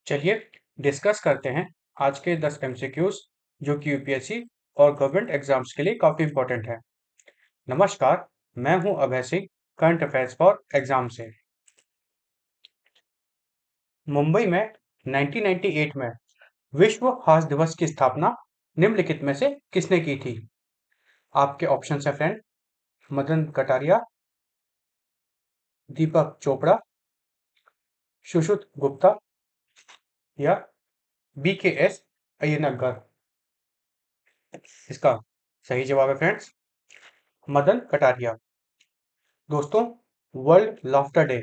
चलिए डिस्कस करते हैं आज के 10 एमसीक्यूज जो कि यूपीएससी और गवर्नमेंट एग्जाम्स के लिए काफी इंपॉर्टेंट है। नमस्कार, मैं हूं Abhay Singh, current affairs for exam से। मुंबई में 1998 में विश्व हास्य दिवस की स्थापना निम्नलिखित में से किसने की थी? आपके ऑप्शन है फ्रेंड, मदन कटारिया, दीपक चोपड़ा, सुश्रुत गुप्ता या BKS अय्यंगार। इसका सही जवाब है फ्रेंड्स, मदन कटारिया। दोस्तों, वर्ल्ड लाफ्टर डे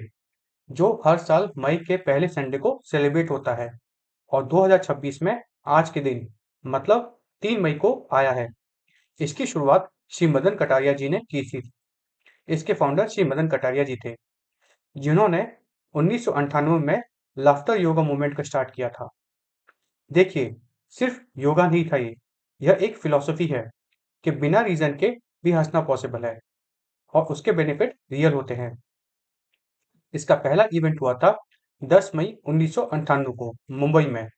जो हर साल मई के पहले संडे को सेलिब्रेट होता है और 2026 में आज के दिन मतलब 3 मई को आया है। इसकी शुरुआत श्री मदन कटारिया जी ने की थी। इसके फाउंडर श्री मदन कटारिया जी थे, जिन्होंने 1998 में लाफ्टर योगा मूवमेंट को स्टार्ट किया था। देखिए, सिर्फ योगा नहीं था ये, यह एक फिलॉसफी है कि बिना रीजन के भी हंसना पॉसिबल है और उसके बेनिफिट रियल होते हैं। इसका पहला इवेंट हुआ था 10 मई 1998 को मुंबई में,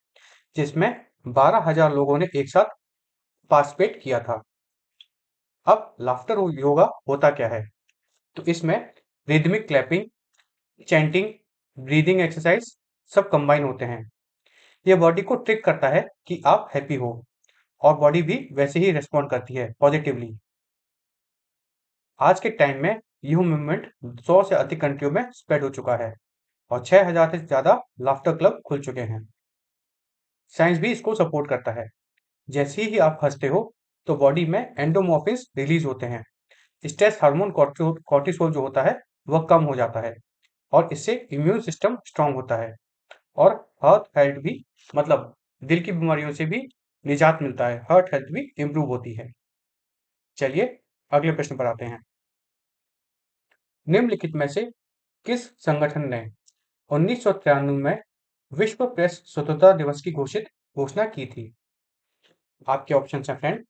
जिसमें 12,000 लोगों ने एक साथ पार्टिसिपेट किया था। अब लाफ्टर योगा होता क्या है? तो इसमें rhythmic clapping, chanting, breathing exercise सब कंबाइन होते हैं। यह बॉडी को ट्रिक करता है कि आप हैप्पी हो और बॉडी भी वैसे ही रिस्पॉन्ड करती है पॉजिटिवली। आज के टाइम में यह मूवमेंट 100 से अधिक कंट्रियों में स्प्रेड हो चुका है और 6,000 से ज्यादा लाफ्टर क्लब खुल चुके हैं। साइंस भी इसको सपोर्ट करता है। जैसे ही आप हंसते हो तो बॉडी में एंडोमॉर्फिन्स रिलीज होते हैं। स्ट्रेस हार्मोन कॉर्टिसोल जो होता है वह कम हो जाता है और इससे इम्यून सिस्टम स्ट्रांग होता है और हार्ट हेल्थ भी, मतलब दिल की बीमारियों से भी निजात मिलता है, हार्ट हेल्थ भी इंप्रूव होती है। चलिए अगले प्रश्न पर आते हैं। निम्नलिखित में से किस संगठन ने 1993 में विश्व प्रेस स्वतंत्रता दिवस की घोषणा की थी? आपके ऑप्शन है फ्रेंड,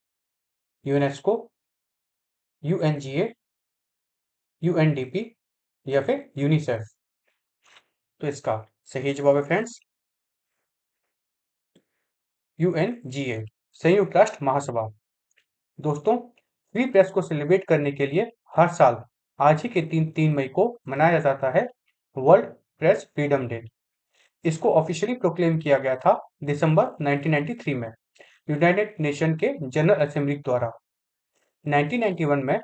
यूनेस्को, UNGA, UNDP या फिर यूनिसेफ। तो इसका सही जवाब है फ्रेंड्स, UNGA, संयुक्त राष्ट्र महासभा। दोस्तों, फ्री प्रेस को सेलिब्रेट करने के लिए हर साल आज ही के 3 मई को मनाया जाता है वर्ल्ड प्रेस फ्रीडम डे। इसको ऑफिशियली प्रोक्लेम किया गया था दिसंबर 1993 में यूनाइटेड नेशन के जनरल असेंबली द्वारा। 1991 में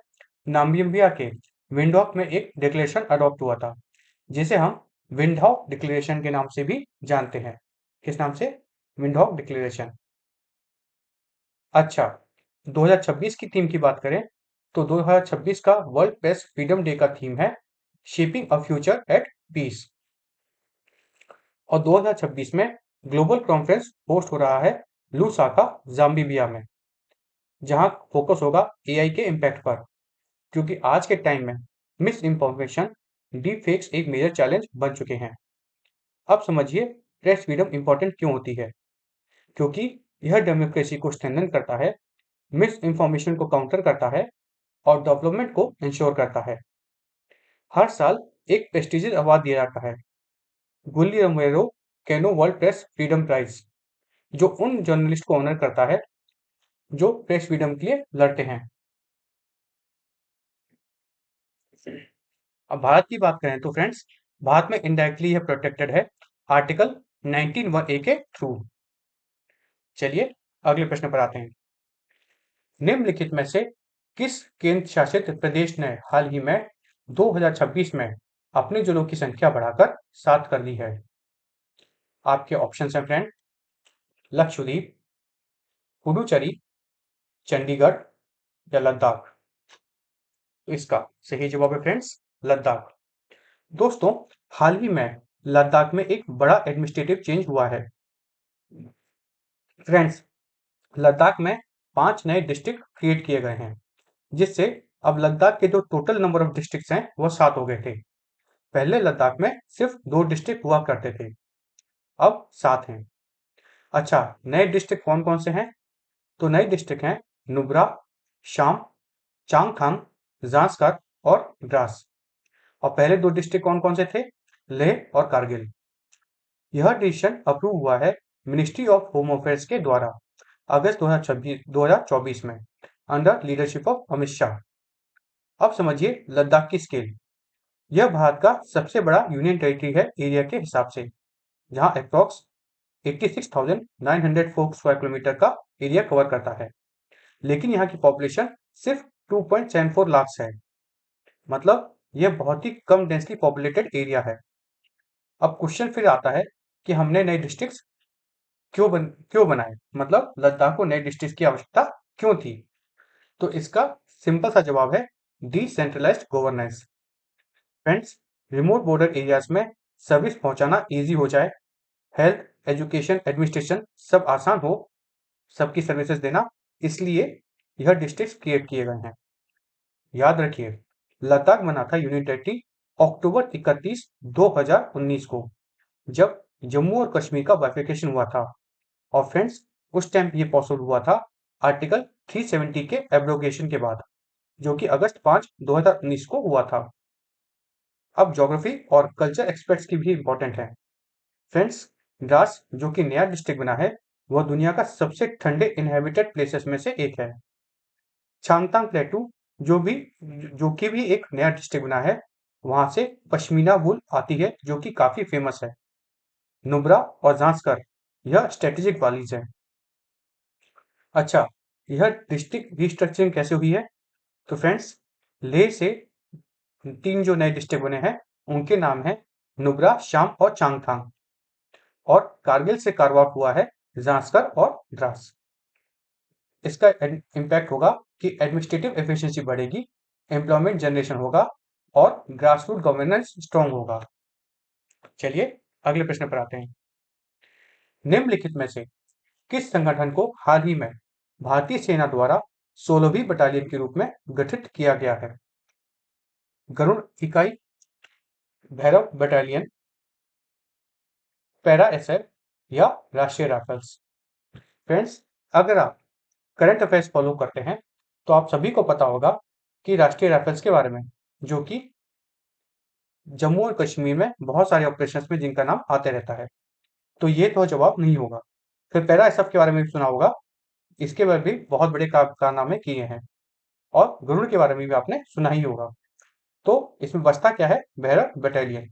नामीबिया के विंडहॉक में एक डिक्लेरेशन अडॉप्ट हुआ था, जिसे हम विंडहॉक डिक्लेरेशन के नाम से भी जानते हैं। किस नाम से? Windhoek declaration. अच्छा, 2026 की थीम की बात करें तो 2026 का वर्ल्ड प्रेस फ्रीडम डे का थीम है shaping a future at peace. और 2026 में ग्लोबल कॉन्फ्रेंस होस्ट हो रहा है लुसाका, जाम्बिया में, जहां फोकस होगा AI के इम्पैक्ट पर, क्योंकि आज के टाइम में मिस इन्फॉर्मेशन, डीप फेक्स एक मेजर चैलेंज बन चुके हैं। अब समझिए प्रेस फ्रीडम इंपॉर्टेंट क्यों होती है। क्योंकि यह डेमोक्रेसी को स्ट्रेंथन करता है, मिस इन्फॉर्मेशन को काउंटर करता है और डेवलपमेंट को इंश्योर करता है। हर साल एक प्रेस्टिजियस अवार्ड दिया जाता है, Guillermo Cano world press freedom prize, जो उन जर्नलिस्ट को ऑनर करता है जो प्रेस फ्रीडम के लिए लड़ते हैं। अब भारत की बात करें तो फ्रेंड्स, भारत में इनडायरेक्टली यह प्रोटेक्टेड है आर्टिकल 19(1)(a) के थ्रू। चलिए अगले प्रश्न पर आते हैं। निम्नलिखित में से किस केंद्र शासित प्रदेश ने हाल ही में 2026 में अपने जिलों की संख्या बढ़ाकर 7 कर दी है? आपके ऑप्शन हैं फ्रेंड, लक्षद्वीप, पुडुचेरी, चंडीगढ़ या लद्दाख। तो इसका सही जवाब है फ्रेंड्स, लद्दाख। दोस्तों, हाल ही में लद्दाख में एक बड़ा एडमिनिस्ट्रेटिव चेंज हुआ है। फ्रेंड्स, लद्दाख में 5 नए डिस्ट्रिक्ट क्रिएट किए गए हैं, जिससे अब लद्दाख के जो टोटल नंबर ऑफ डिस्ट्रिक्ट्स हैं वो 7 हो गए थे। पहले लद्दाख में सिर्फ 2 डिस्ट्रिक्ट हुआ करते थे, अब 7 हैं। अच्छा, नए डिस्ट्रिक्ट कौन कौन से हैं? तो नए डिस्ट्रिक्ट हैं नुब्रा, शाम, चांगथांग, जांस्कर और द्रास। और पहले 2 डिस्ट्रिक्ट कौन कौन से थे? लेह और कारगिल। यह डिसीजन अप्रूव हुआ है मिनिस्ट्री ऑफ होम अफेयर्स के द्वारा अगस्त 2024 में under leadership of Amit Shah. अब समझिए लद्दाख की स्केल। यह भारत का सबसे बड़ा यूनियन टेरिटरी है एरिया के हिसाब से, जहां अप्रॉक्स 86,904 स्क्वायर किलोमीटर का एरिया कवर करता है। लेकिन यहाँ की पॉपुलेशन सिर्फ 2.74 लाख है। मतलब यह बहुत ही कम डेंसली पॉपुलेटेड एरिया है। अब क्वेश्चन फिर आता है कि हमने नए डिस्ट्रिक्ट क्यों बनाए, मतलब लद्दाख को नए डिस्ट्रिक्ट की आवश्यकता क्यों थी। तो इसका सिंपल सा जवाब है decentralised governance. Friends, remote border areas में सर्विस पहुंचाना इजी हो जाए, हेल्थ, एजुकेशन, एडमिनिस्ट्रेशन सब आसान हो, सबकी सर्विसेज देना, इसलिए यह डिस्ट्रिक्ट क्रिएट किए गए हैं। याद रखिए, लद्दाख बना था यूनियन टेरिटरी अक्टूबर 31, 2019 को, जब जम्मू और कश्मीर का बाइफिकेशन हुआ था। और फ्रेंड्स, उस टाइम ये पॉसिबल हुआ था आर्टिकल 370 के एब्रोगेशन के बाद, जो कि अगस्त 5, 2019 को हुआ था। अब ज्योग्राफी और कल्चर एक्सपर्ट्स की भी इंपॉर्टेंट है। फ्रेंड्स, द्रास जो कि नया डिस्ट्रिक्ट बना है, वह दुनिया का सबसे ठंडे इनहेबिटेड प्लेसेस में से एक है। चांगतांग प्लेटू जो कि भी एक नया डिस्ट्रिक्ट बना है, वहां से पश्मीना वूल आती है जो कि काफी फेमस है। नुब्रा और जांस्कर यह स्ट्रेटेजिक वैलीज है। अच्छा, यह डिस्ट्रिक्ट रिस्ट्रक्चरिंग कैसे हुई है? तो फ्रेंड्स, लेह से 3 जो नए डिस्ट्रिक्ट बने हैं उनके नाम है नुब्रा, शाम और चांगथांग। और कारगिल से कार्व आउट हुआ है जांस्कर और द्रास। इसका इम्पैक्ट होगा कि एडमिनिस्ट्रेटिव एफिशिएंसी बढ़ेगी, एम्प्लॉयमेंट जनरेशन होगा और ग्रासरूट गवर्नेंस स्ट्रांग होगा। चलिए अगले प्रश्न पर आते हैं। निम्नलिखित में से किस संगठन को हाल ही में भारतीय सेना द्वारा 16वीं बटालियन के रूप में गठित किया गया है? गरुड़ इकाई, भैरव बटालियन, पैरा एसएफ या राष्ट्रीय राइफल्स? फ्रेंड्स, अगर आप करंट अफेयर्स फॉलो करते हैं तो आप सभी को पता होगा कि राष्ट्रीय राइफल्स के बारे में, जो कि जम्मू और कश्मीर में बहुत सारे ऑपरेशंस में जिनका नाम आते रहता है। तो ये तो जवाब नहीं होगा। फिर पैरा एसएफ के बारे में भी सुना होगा, इसके बारे भी बहुत बड़े कारनामे किए हैं। और गरुड़ के बारे में भी आपने सुना ही होगा। तो इसमें बचता क्या है? भैरव बटालियन।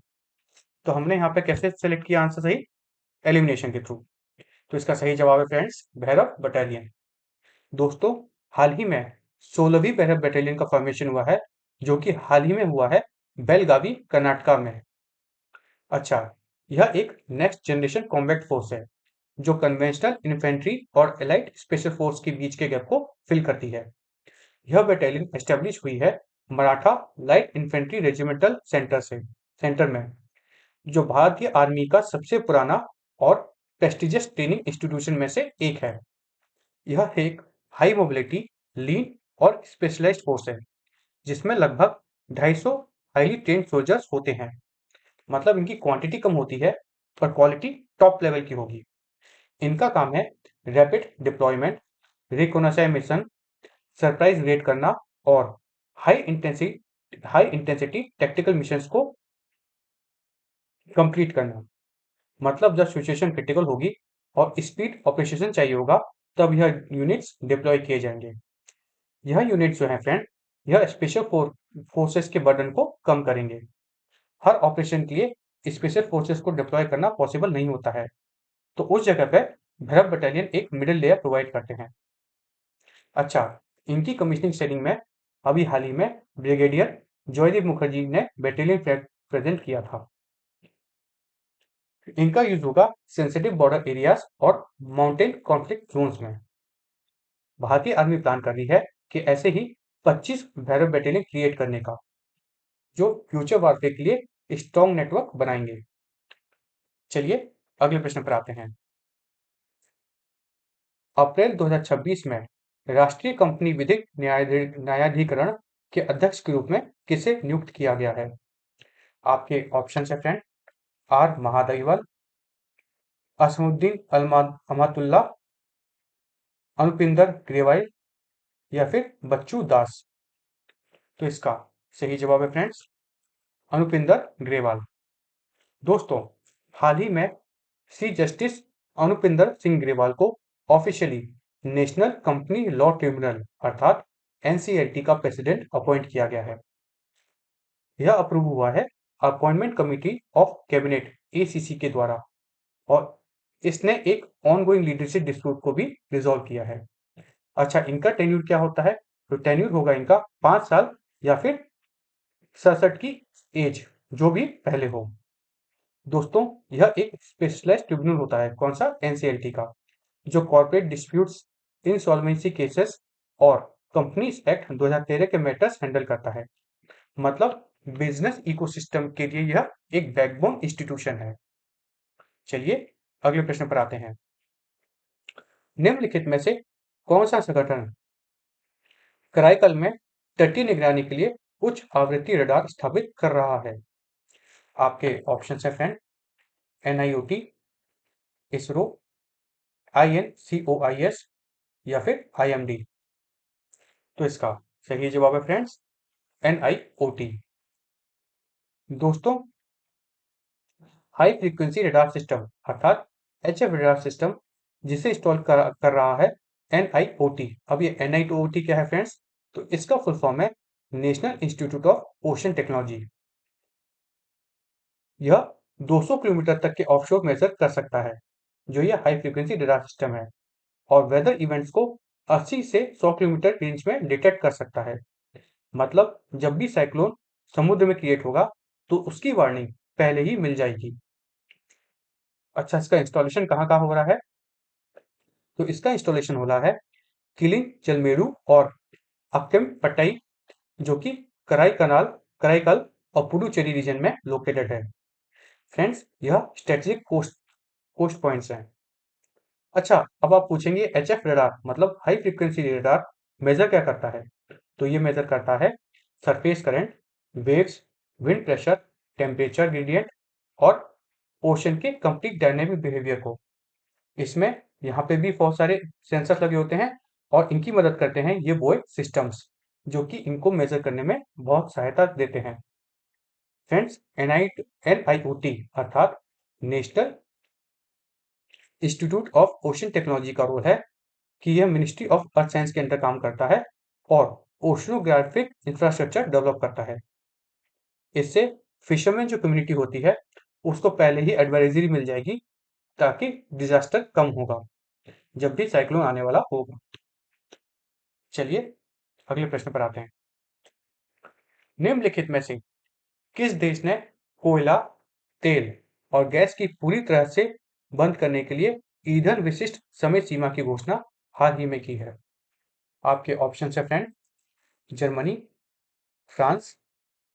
तो हमने यहाँ पे कैसे सेलेक्ट किया आंसर सही? एलिमिनेशन के थ्रू। तो इसका सही जवाब है फ्रेंड्स भैरव बटालियन। दोस्तों, हाल ही में 16वीं भैरव बटालियन का फॉर्मेशन हुआ है, जो कि हाल ही में हुआ है बेलगावी, कर्नाटका में। अच्छा, यह एक नेक्स्ट जनरेशन कॉम्बैट फोर्स है, जो कन्वेंशनल इन्फेंट्री और एलाइट स्पेशल फोर्स के बीच के गैप को फिल करती है। यह बटालियन एस्टेब्लिश हुई है Maratha light infantry regimental centre में, जो भारतीय आर्मी का सबसे पुराना और प्रेस्टिजियस ट्रेनिंग इंस्टीट्यूशन में से एक है। यह एक हाई मोबिलिटी, लीन और स्पेशलाइज्ड फोर्स है, जिसमें लगभग 250 हाईली ट्रेन्ड सोल्जर्स होते हैं। मतलब इनकी क्वांटिटी कम होती है पर क्वालिटी टॉप लेवल की होगी। इनका काम है rapid deployment, reconnaissance mission, surprise raid करना और हाई इंटेंसिटी टैक्टिकल मिशंस को कंप्लीट करना। मतलब जब सिचुएशन क्रिटिकल होगी और स्पीड ऑपरेशन चाहिए होगा, तब यह यूनिट्स डिप्लॉय किए जाएंगे। यह यूनिट्स जो है फ्रेंड, यह स्पेशल फोर्सेस के बर्डन को कम करेंगे। हर ऑपरेशन के लिए स्पेशल फोर्सेस को डिप्लॉय करना पॉसिबल नहीं होता है, तो उस जगह पे भैरव बटालियन एक मिडिल लेयर प्रोवाइड करते हैं। अच्छा, इनकी कमीशनिंग सेटिंग में अभी हाल ही में ब्रिगेडियर जॉयदीप मुखर्जी ने बटालियन प्रेजेंट किया था। इनका यूज होगा सेंसिटिव बॉर्डर एरियाज और माउंटेन कॉन्फ्लिक्ट जोन्स में। भारतीय आर्मी प्लान कर रही है कि ऐसे ही 25 भैरव बटालियन क्रिएट करने का, जो फ्यूचर वारफेयर के लिए स्ट्रॉन्ग नेटवर्क बनाएंगे। चलिए अगले प्रश्न पर आते हैं। अप्रैल 2026 में राष्ट्रीय कंपनी विधिक न्यायाधिकरण के अध्यक्ष के रूप में किसे नियुक्त किया गया है? आपके ऑप्शन है फ्रेंड, आर महादईवाल, असमुद्दीन अमातुल्ला, अनुपिंदर ग्रेवाल या फिर बच्चू दास। तो इसका सही जवाब है फ्रेंड्स अनुपिंदर ग्रेवाल। दोस्तों, हाल ही में श्री जस्टिस अनुपिंदर सिंह ग्रेवाल को officially national company law tribunal अर्थात एनसीएलटी का प्रेसिडेंट अपॉइंट किया गया है। यह अप्रूव हुआ है appointment committee of cabinet ACC के द्वारा और इसने एक ऑनगोइंग लीडरशिप डिस्प्यूट को भी रिजॉल्व किया है। अच्छा, इनका टेन्यूर क्या होता है? तो टेन्यूर होगा इनका 5 साल या फिर 67 की एज, जो भी पहले हो। दोस्तों, यह एक स्पेशलाइज्ड ट्रिब्यूनल होता है। कौन सा? एनसीएलटी का, जो कॉर्पोरेट डिस्प्यूट्स, इंसॉल्वेंसी केसेस और कंपनीज एक्ट 2013 के मैटर्स हैंडल करता है। मतलब बिजनेस इकोसिस्टम के लिए यह एक बैकबोन इंस्टीट्यूशन है। चलिए अगले प्रश्न पर आते हैं। निम्नलिखित में से कौन सा संगठन कराईकल में तटीय निगरानी के लिए उच्च आवृत्ति रडार स्थापित कर रहा है? आपके ऑप्शन है फ्रेंड, एनआईओटी, इसरो, आईएनसीओआईएस या फिर आईएमडी। तो इसका सही जवाब है फ्रेंड्स, एनआईओटी। दोस्तों, हाई फ्रीक्वेंसी रडार सिस्टम अर्थात एचएफ रडार सिस्टम जिसे इंस्टॉल कर रहा है एनआईओटी। अब ये एनआईओटी क्या है फ्रेंड्स? तो इसका फुल फॉर्म है national institute of ocean technology. यह 200 किलोमीटर तक के ऑफशोर मेजर कर सकता है, जो यह हाई फ्रीक्वेंसी रडार सिस्टम है, और वेदर इवेंट्स को 80 से 100 किलोमीटर रेंज में डिटेक्ट कर सकता है। मतलब जब भी साइक्लोन समुद्र में क्रिएट होगा तो उसकी वार्निंग पहले ही मिल जाएगी। अच्छा, इसका इंस्टॉलेशन कहाँ हो रहा है? तो इसका इंस्टॉलेशन हो रहा है किलिंग, जलमेरू और अक्केम पट्टाई, जो कि कराईकल और पुडुचेरी रीजन में लोकेटेड है। फ्रेंड्स, यह स्ट्रेटेजिक कोस्ट पॉइंट्स हैं। अच्छा, अब आप पूछेंगे एचएफ रडार मतलब हाई फ्रीक्वेंसी रडार मेजर क्या करता है? तो ये मेजर करता है surface current, waves, wind pressure, temperature gradient और ओशन के कंप्लीट डायनेमिक बिहेवियर को। इसमें यहाँ पे भी बहुत सारे सेंसर्स लगे होते हैं और इनकी मदद करते हैं ये बोए सिस्टम्स, जो कि इनको मेजर करने में बहुत सहायता देते हैं। फ्रेंड्स, एनआईओटी अर्थात national institute of ocean technology का रोल है कि यह मिनिस्ट्री ऑफ अर्थ साइंस के अंदर काम करता है और ओशनोग्राफिक इंफ्रास्ट्रक्चर डेवलप करता है। इससे फिशरमैन जो कम्युनिटी होती है उसको पहले ही एडवाइजरी मिल जाएगी, ताकि डिजास्टर कम होगा जब भी साइक्लोन आने वाला होगा। चलिए अगले प्रश्न पर आते हैं। निम्नलिखित में से किस देश ने कोयला, तेल और गैस की पूरी तरह से बंद करने के लिए ईंधन विशिष्ट समय सीमा की घोषणा हाल ही में की है? आपके ऑप्शन है फ्रेंड, जर्मनी, फ्रांस,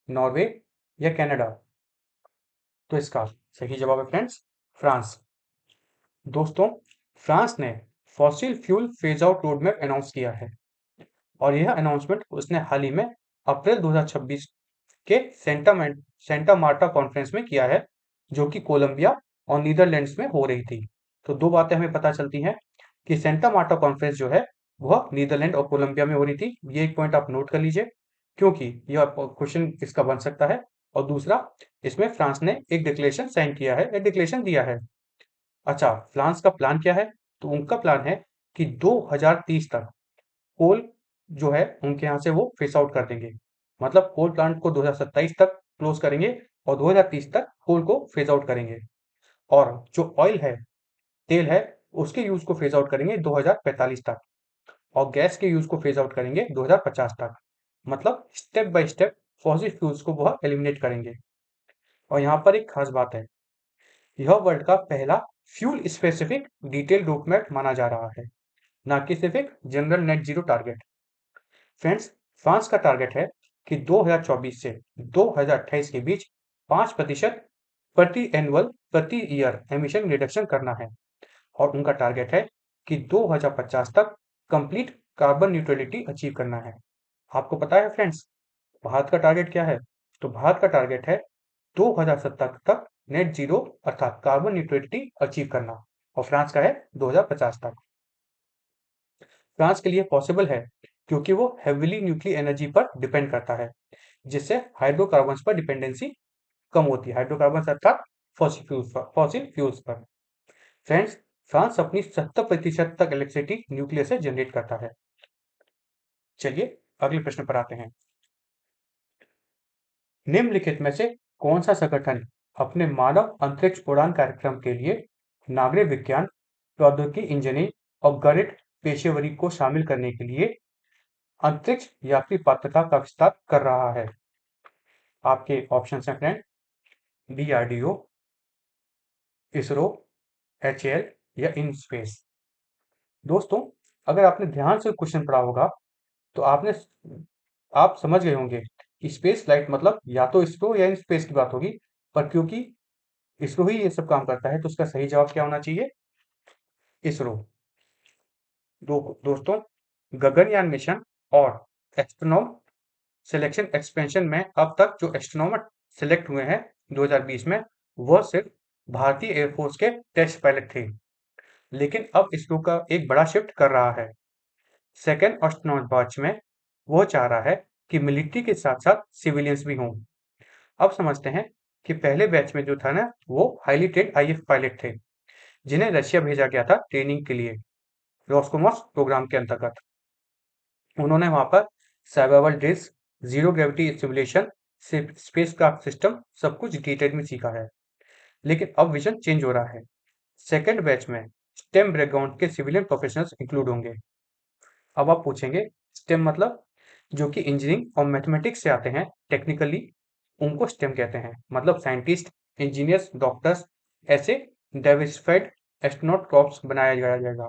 नॉर्वे या कनाडा। तो इसका सही जवाब है फ्रेंड्स, फ्रांस। दोस्तों, फ्रांस ने fossil fuel phase out road map announce किया है और यह अनाउंसमेंट उसने हाल ही में अप्रैल 2026 के सेंटा मार्टा कॉन्फ्रेंस में किया है, जो कि कोलंबिया और नीदरलैंड्स में हो रही थी। तो दो बातें हमें पता चलती हैं कि सेंटा मार्टा कॉन्फ्रेंस जो है वह नीदरलैंड और कोलंबिया में हो रही थी। ये एक पॉइंट आप नोट कर लीजिए, क्योंकि यह क्वेश्चन इसका बन सकता है। और दूसरा, इसमें फ्रांस ने एक डिक्लेरेशन साइन किया है, एक डिक्लेरेशन दिया है। अच्छा, फ्रांस का प्लान क्या है? तो उनका प्लान है कि 2030 तक कोल जो है उनके यहाँ से वो फेस आउट कर देंगे। मतलब कोल प्लांट को 2027 तक क्लोज करेंगे और 2030 तक कोल को फेज आउट करेंगे। और जो ऑयल है, तेल है, उसके यूज को फेज आउट करेंगे 2045 तक और गैस के यूज को फेज आउट करेंगे 2050 तक। मतलब step by step fossil fuels को वह एलिमिनेट करेंगे। और यहाँ पर एक खास बात है, यह वर्ल्ड का पहला fuel specific detail road map माना जा रहा है, ना कि सिर्फ एक general net zero target. Friends, France का टारगेट है कि 2024 से 2028 के बीच 5% प्रति ईयर एमिशन रिडक्शन करना है और उनका टारगेट है कि 2050 तक कंप्लीट कार्बन न्यूट्रलिटी अचीव करना है। आपको पता है फ्रेंड्स, भारत का टारगेट क्या है? तो भारत का टारगेट है 2070 तक नेट जीरो अर्थात कार्बन न्यूट्रलिटी अचीव करना और फ्रांस का है 2050 तक। फ्रांस के लिए पॉसिबल है क्योंकि वो हेविली न्यूक्लियर एनर्जी पर डिपेंड करता है, जिससे हाइड्रोकार्बन्स पर डिपेंडेंसी कम होती है। हाइड्रोकार्बन्स अर्थात फॉसिल फ्यूल्स पर। फ्रेंड्स, फ्रांस अपनी 70% तक इलेक्ट्रिसिटी न्यूक्लियर से जनरेट करता है। चलिए अगले प्रश्न पर आते हैं। निम्नलिखित में से कौन सा संगठन अपने मानव अंतरिक्ष उड़ान कार्यक्रम के लिए नागरिक विज्ञान, प्रौद्योगिकी इंजीनियरिंग और गणित पेशेवरी को शामिल करने के लिए अंतरिक्ष यात्री पात्रता का विस्तार कर रहा है? आपके ऑप्शन हैं फ्रेंड, DRDO, इसरो, HAL या इन स्पेस। दोस्तों, अगर आपने ध्यान से क्वेश्चन पढ़ा होगा तो आप समझ गए होंगे कि स्पेस फ्लाइट मतलब या तो इसरो या इन स्पेस की बात होगी, पर क्योंकि इसरो ही ये सब काम करता है तो उसका सही जवाब क्या होना चाहिए? इसरो। दोस्तों, गगनयान मिशन और एस्ट्रोनॉट सिलेक्शन एक्सपेंशन में अब तक जो एस्ट्रोनॉमर सिलेक्ट हुए हैं 2020 में, वह सिर्फ भारतीय एयरफोर्स के टेस्ट पायलट थे। लेकिन अब इसरो का एक बड़ा शिफ्ट कर रहा है। सेकेंड एस्ट्रोनॉट बैच में वो चाह रहा है कि मिलिट्री के साथ साथ सिविलियंस भी हों। अब समझते हैं कि पहले बैच में जो था ना, वो हाईली ट्रेंड IF पायलट थे, जिन्हें रशिया भेजा गया था ट्रेनिंग के लिए रोस्कोमोस प्रोग्राम के अंतर्गत। उन्होंने वहां पर survival drills, zero gravity simulation, spacecraft system सब कुछ डिटेल में सीखा है। लेकिन अब विजन चेंज हो रहा है। सेकेंड बैच में स्टेम बैकग्राउंड के सिविलियन प्रोफेशनल्स इंक्लूड होंगे। अब आप पूछेंगे स्टेम मतलब? जो कि इंजीनियरिंग और मैथमेटिक्स से आते हैं टेक्निकली, उनको स्टेम कहते हैं। मतलब साइंटिस्ट, इंजीनियर्स, डॉक्टर्स, ऐसे डाइवर्सिफाइड एस्ट्रोनॉट कॉर्प्स बनाया जाएगा।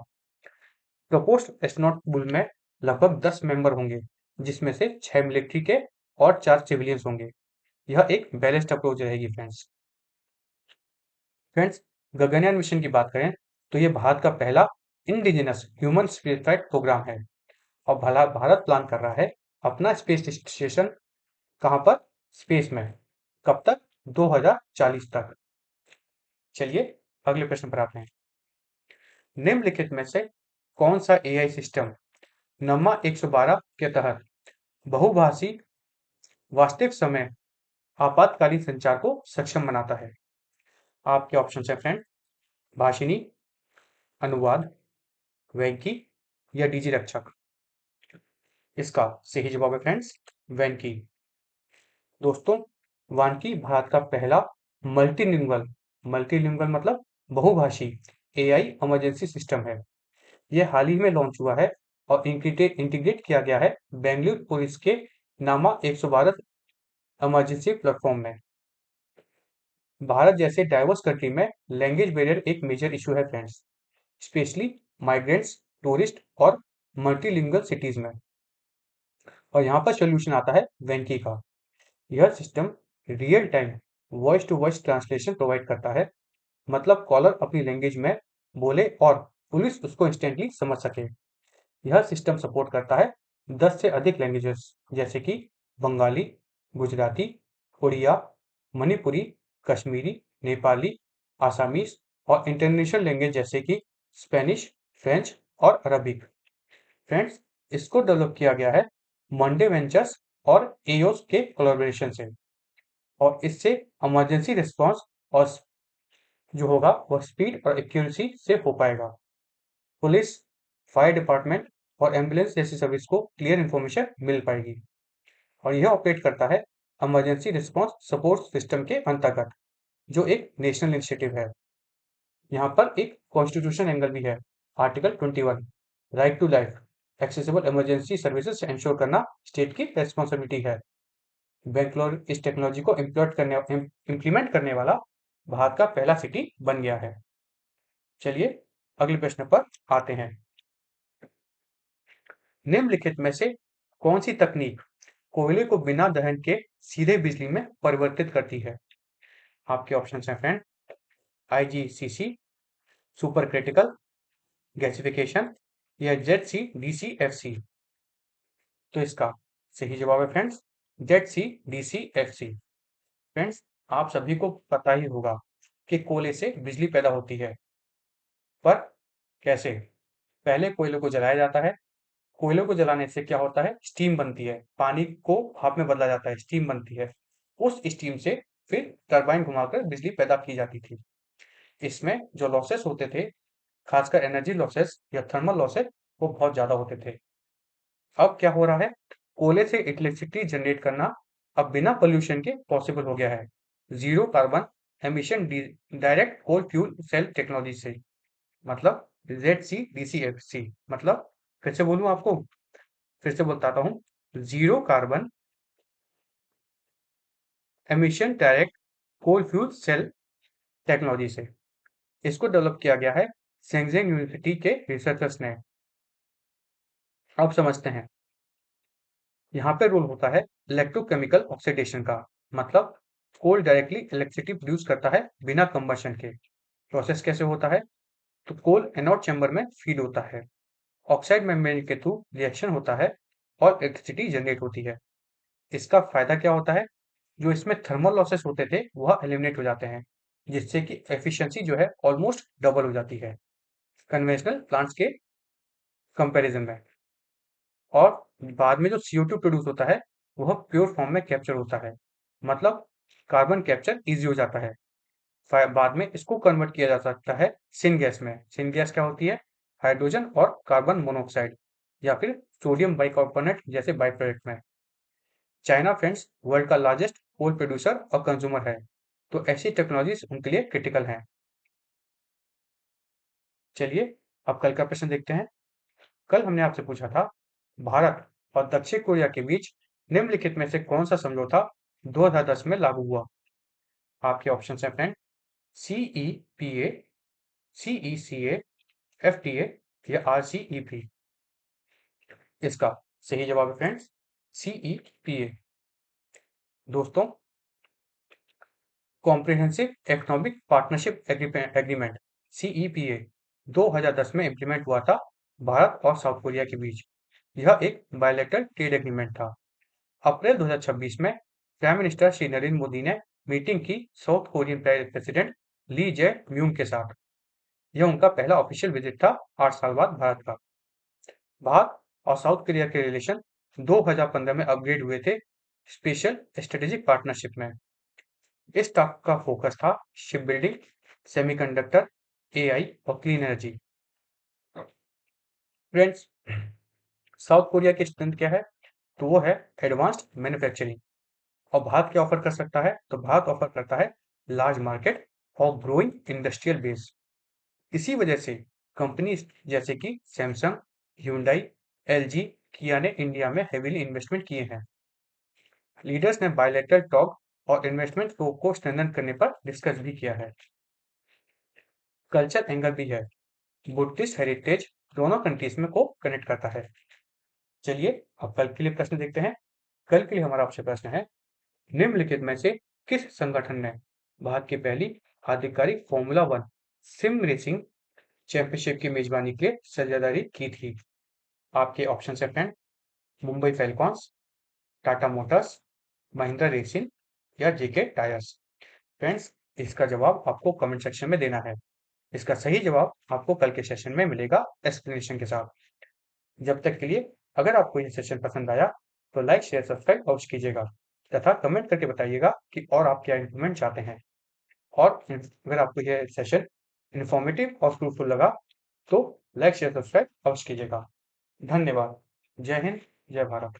प्रपोज्ड एस्ट्रोनॉट पूल में लगभग 10 मेंबर होंगे, जिसमें से 6 मिलिट्री के और 4 सिविलियंस होंगे। यह एक बैलेंस्ड अप्रोच रहेगी फ्रेंड्स। फ्रेंड्स, गगनयान मिशन की बात करें तो यह भारत का पहला इंडिजिनस ह्यूमन स्पेसफ्लाइट प्रोग्राम है और भारत प्लान कर रहा है अपना स्पेस स्टेशन कहां पर? स्पेस में। कब तक? 2040 तक। चलिए अगले प्रश्न पर आते हैं। निम्नलिखित में से कौन सा AI सिस्टम नम्मा 112 के तहत बहुभाषी वास्तविक समय आपातकालीन संचार को सक्षम बनाता है? आपके ऑप्शन है फ्रेंड, भाषिनी, अनुवाद, वेंकी या डीजी रक्षक। इसका सही जवाब है फ्रेंड्स, वेंकी। दोस्तों, वानकी भारत का पहला मल्टीलिंगुअल मल्टीलिंगुअल मतलब बहुभाषी AI इमरजेंसी सिस्टम है। यह हाल ही में लॉन्च हुआ है और इंटीग्रेट किया गया है बेंगलुरु पुलिस के नामा 112 इमरजेंसी प्लेटफॉर्म में। भारत जैसे डाइवर्स कंट्री में लैंग्वेज बैरियर एक मेजर इशू है फ्रेंड्स, स्पेशली माइग्रेंट्स, टूरिस्ट और मल्टीलिंगुअल सिटीज में। और यहाँ पर सोल्यूशन आता है वेंकी का। यह system real time voice to voice translation provide करता है। मतलब कॉलर अपनी लैंग्वेज में बोले और पुलिस उसको इंस्टेंटली समझ सके। यह सिस्टम सपोर्ट करता है 10 से अधिक लैंग्वेजेस, जैसे कि बंगाली, गुजराती, उड़िया, मणिपुरी, कश्मीरी, नेपाली, आसामीज और इंटरनेशनल लैंग्वेज जैसे कि स्पेनिश, फ्रेंच और अरबिक। फ्रेंड्स, इसको डेवलप किया गया है मंडे वेंचर्स और एओस के कोलैबोरेशन से, और इससे इमरजेंसी रिस्पांस और जो होगा वह स्पीड और एक्यूरेसी से हो पाएगा। पुलिस, फायर डिपार्टमेंट और एम्बुलेंस जैसी सर्विस को क्लियर इन्फॉर्मेशन मिल पाएगी। और यह ऑपरेट करता है इमरजेंसी रिस्पांस सपोर्ट सिस्टम के अंतर्गत, जो एक नेशनल इनिशिएटिव है। यहाँ पर एक कॉन्स्टिट्यूशन एंगल भी है। Article 21 right to life, accessible emergency services ensure करना स्टेट की रेस्पॉन्सिबिलिटी है। बेंगलोर इस टेक्नोलॉजी को इम्प्लीमेंट करने वाला भारत का पहला सिटी बन गया है। चलिए अगले प्रश्न पर आते हैं। निम्नलिखित में से कौन सी तकनीक कोयले को बिना दहन के सीधे बिजली में परिवर्तित करती है? आपके ऑप्शन हैं friend, IGCC, super critical gasification या ZCDCFC। तो इसका सही जवाब है फ्रेंड्स, ZCDCFC। फ्रेंड्स, आप सभी को पता ही होगा कि कोयले से बिजली पैदा होती है, पर कैसे? पहले कोयले को जलाया जाता है। कोयले को जलाने से क्या होता है? स्टीम बनती है, पानी को भाप में बदला जाता है, स्टीम बनती है। उस स्टीम से फिर टरबाइन घुमाकर बिजली पैदा की जाती थी। इसमें जो लॉसेस होते थे, खासकर एनर्जी लॉसेस या थर्मल लॉसेस, वो बहुत ज़्यादा होते थे। अब क्या हो रहा है, कोयले से इलेक्ट्रिसिटी जनरेट करना अब बिना पोल्यूशन के पॉसिबल हो गया है, ज़ीरो कार्बन एमिशन डायरेक्ट कोल फ्यूल सेल टेक्नोलॉजी से, मतलब ZCDCFC। मतलब फिर से बोलूँ आपको, फिर से बताता हूँ, ज़ीरो कार्बन एमिशन डायरेक्ट कोल फ्यूल सेल टेक्नोलॉजी से। इसको डेवलप किया गया है शेंगजेन यूनिवर्सिटी के रिसर्चर्स ने। अब समझते हैं, यहाँ पे रोल होता है इलेक्ट्रोकेमिकल ऑक्सीडेशन का, मतलब कोल डायरेक्टली इलेक्ट्रिसिटी प्रोड्यूस करता है बिना कंबशन के। प्रोसेस कैसे होता है, तो कोल एनोड चैम्बर में फीड होता है, ऑक्साइड मेम्ब्रेन के थ्रू रिएक्शन होता है और इलेक्ट्रिसिटी जनरेट होती है। इसका फायदा क्या होता है, जो इसमें थर्मल लॉसेस होते थे वह एलिमिनेट हो जाते हैं, जिससे कि एफिशिएंसी जो है ऑलमोस्ट डबल हो जाती है कन्वेंशनल प्लांट्स के कंपैरिजन में। और बाद में जो CO2 प्रोड्यूस होता है वह प्योर फॉर्म में कैप्चर होता है, मतलब कार्बन कैप्चर इजी हो जाता है। बाद में इसको कन्वर्ट किया जा सकता है सिन गैस में। सिन गैस क्या होती है, हाइड्रोजन और कार्बन मोनोऑक्साइड या फिर सोडियम बाइकार्बोनेट जैसे बाई प्रोडक्ट में। चाइना फ्रेंड्स वर्ल्ड का लार्जेस्ट कोल प्रोड्यूसर और कंज्यूमर है, तो ऐसी टेक्नोलॉजीज उनके लिए क्रिटिकल हैं। चलिए अब कल का प्रश्न देखते हैं। कल हमने आपसे पूछा था, भारत और दक्षिण कोरिया के बीच निम्नलिखित में से कौन सा समझौता 2010 में लागू हुआ। आपके ऑप्शन है फ्रेंड, CEPA, CECA, FTA या RCEP। इसका सही जवाब है फ्रेंड्स CEPA। दोस्तों, comprehensive economic partnership agreement CEPA 2010 में इंप्लीमेंट हुआ था भारत और साउथ कोरिया के बीच। यह एक बायलैटरल ट्रेड एग्रीमेंट था। अप्रैल 2026 में प्राइम मिनिस्टर श्री नरेंद्र मोदी ने मीटिंग की साउथ कोरियन प्रेसिडेंट ली जे म्यूंग के साथ। यह उनका पहला ऑफिशियल विजिट था 8 साल बाद भारत का। भारत और साउथ कोरिया के रिलेशन 2015 में अपग्रेड हुए थे स्पेशल स्ट्रेटेजिक पार्टनरशिप में। इस टॉक का फोकस था शिप बिल्डिंग, सेमीकंडक्टर, AI और clean energy. Friends, south Korea की स्ट्रेंथ क्या है, तो वो है एडवांस्ड मैन्युफैक्चरिंग। और भारत क्या ऑफर कर सकता है, तो भारत ऑफर करता है लार्ज मार्केट और ग्रोइंग इंडस्ट्रियल बेस। इसी वजह से कंपनी जैसे कि सैमसंग, ह्यूंडई, LG, किया ने इंडिया में हेवीली इन्वेस्टमेंट किए हैं। लीडर्स ने बायलैटरल टॉक और इन्वेस्टमेंट को स्ट्रेंथन करने पर डिस्कस भी किया है। कल्चर एंगल भी है, बुद्धिस्ट हेरिटेज दोनों कंट्रीज में को कनेक्ट करता है। चलिए अब कल के लिए प्रश्न देखते हैं। कल के लिए हमारा आपसे प्रश्न है, निम्नलिखित में से किस संगठन ने भारत की पहली आधिकारिक फॉर्मूला 1 सिम रेसिंग चैंपियनशिप की मेजबानी के लिए साझेदारी की थी। आपके ऑप्शन है friend, Mumbai Falcons, Tata Motors, Mahindra Racing या जेके टायर्स। फ्रेंड्स, इसका जवाब आपको कमेंट सेक्शन में देना है। इसका सही जवाब आपको कल के सेशन में मिलेगा एक्सप्लेनेशन के साथ। जब तक के लिए, अगर आपको यह सेशन पसंद आया तो लाइक शेयर सब्सक्राइब अवश्य कीजिएगा तथा कमेंट करके बताइएगा कि और आप क्या इम्प्रूवमेंट चाहते हैं। और अगर आपको यह सेशन इन्फॉर्मेटिव और फ्रूटफुल लगा तो लाइक शेयर सब्सक्राइब अवश्य कीजिएगा। धन्यवाद। जय हिंद, जय भारत।